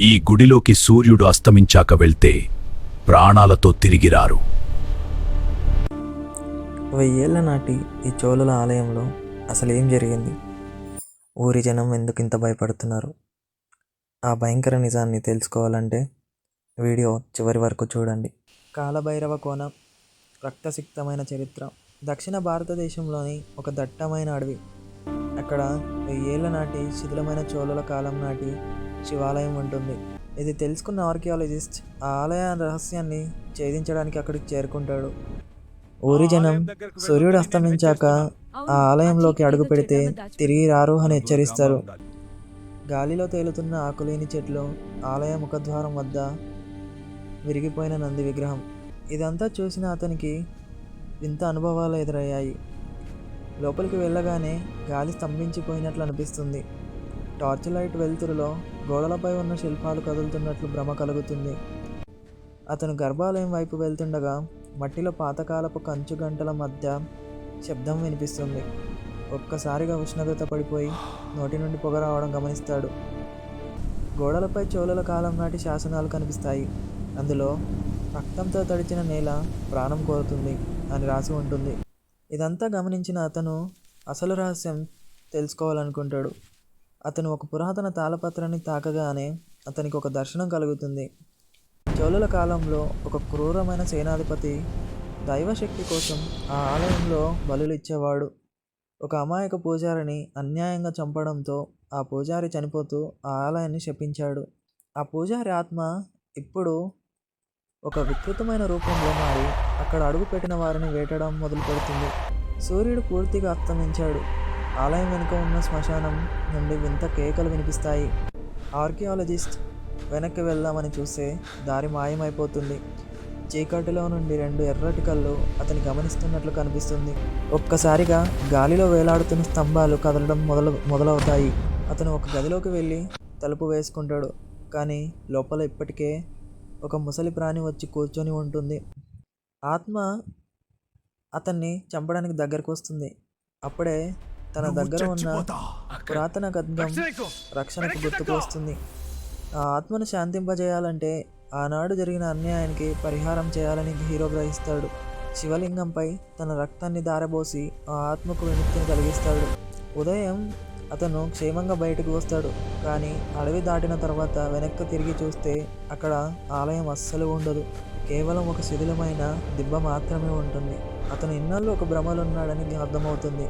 ఈ గుడిలోకి సూర్యుడు అస్తమించాక వెళ్తే ప్రాణాలతో తిరిగిరారు. 1000 ఏళ్ల నాటి ఈ చోళుల ఆలయంలో అసలు ఏం జరిగింది? ఊరి జనం ఎందుకు ఇంత భయపడుతున్నారు? ఆ భయంకర నిజాన్ని తెలుసుకోవాలంటే వీడియో చివరి వరకు చూడండి. కాలభైరవ కోన రక్తసిక్తమైన చరిత్ర. దక్షిణ భారతదేశంలోని ఒక దట్టమైన అడవి. అక్కడ 1000 ఏళ్ల నాటి శిథిలమైన చోళుల కాలం నాటి శివాలయం ఉంటుంది. ఇది తెలుసుకున్న ఆర్కియాలజిస్ట్ ఆ ఆలయ రహస్యాన్ని ఛేదించడానికి అక్కడికి చేరుకుంటాడు. ఊరి జనం సూర్యుడు అస్తమించాక ఆ ఆలయంలోకి అడుగు పెడితే తిరిగి రారు అని హెచ్చరిస్తారు. గాలిలో తేలుతున్న ఆకులేని చెట్లు, ఆలయ ముఖద్వారం వద్ద విరిగిపోయిన నంది విగ్రహం. ఇదంతా చూసిన అతనికి వింత అనుభవాలు ఎదురయ్యాయి. లోపలికి వెళ్ళగానే గాలి స్తంభించిపోయినట్లు అనిపిస్తుంది. టార్చ్ లైట్ వెలుతురులో గోడలపై ఉన్న శిల్పాలు కదులుతున్నట్లు భ్రమ కలుగుతుంది. అతను గర్భాలయం వైపు వెళ్తుండగా మట్టిలో పాతకాలపు కంచు గంటల మధ్య శబ్దం వినిపిస్తుంది. ఒక్కసారిగా ఉష్ణోగ్రత పడిపోయి నోటి నుండి పొగ రావడం గమనిస్తాడు. గోడలపై చోళుల కాలం నాటి శాసనాలు కనిపిస్తాయి. అందులో రక్తంతో తడిచిన నేల ప్రాణం కోరుతుంది అని రాసి ఉంటుంది. ఇదంతా గమనించిన అతను అసలు రహస్యం తెలుసుకోవాలనుకుంటాడు. అతను ఒక పురాతన తాళపత్రాన్ని తాకగానే అతనికి ఒక దర్శనం కలుగుతుంది. చోళుల కాలంలో ఒక క్రూరమైన సేనాధిపతి దైవశక్తి కోసం ఆ ఆలయంలో బలులు ఇచ్చేవాడు. ఒక అమాయక పూజారిని అన్యాయంగా చంపడంతో ఆ పూజారి చనిపోతూ ఆ ఆలయాన్ని శపించాడు. ఆ పూజారి ఆత్మ ఇప్పుడు ఒక వికృతమైన రూపంలో మారి అక్కడ అడుగుపెట్టిన వారిని వేటడం మొదలు పెడుతుంది. సూర్యుడు పూర్తిగా అస్తమించాడు. ఆలయం వెనుక ఉన్న శ్మశానం నుండి వింత కేకలు వినిపిస్తాయి. ఆర్కియాలజిస్ట్ వెనక్కి వెళ్దామని చూస్తే దారి మాయమైపోతుంది. చీకటిలో నుండి 2 ఎర్రటి కళ్ళు అతని గమనిస్తున్నట్లు కనిపిస్తుంది. ఒక్కసారిగా గాలిలో వేలాడుతున్న స్తంభాలు కదలడం మొదలవుతాయి. అతను ఒక గదిలోకి వెళ్ళి తలుపు వేసుకుంటాడు. కానీ లోపల ఇప్పటికే ఒక ముసలి ప్రాణి వచ్చి కూర్చొని ఉంటుంది. ఆత్మ అతన్ని చంపడానికి దగ్గరకు వస్తుంది. అప్పుడే తన దగ్గర ఉన్న పురాతన ఖడ్గం రక్షణకు గుర్తుకు వస్తుంది. ఆ ఆత్మను శాంతింపజేయాలంటే ఆనాడు జరిగిన అన్యాయానికి పరిహారం చేయాలని హీరో గ్రహిస్తాడు. శివలింగంపై తన రక్తాన్ని ధారబోసి ఆ ఆత్మకు విముక్తిని కలిగిస్తాడు. ఉదయం అతను క్షేమంగా బయటకు వస్తాడు. కానీ అడవి దాటిన తర్వాత వెనక్కి తిరిగి చూస్తే అక్కడ ఆలయం అస్సలు ఉండదు. కేవలం ఒక శిథిలమైన దిబ్బ మాత్రమే ఉంటుంది. అతను ఇన్నాళ్ళు ఒక భ్రమలో ఉన్నాడని అర్థమవుతుంది.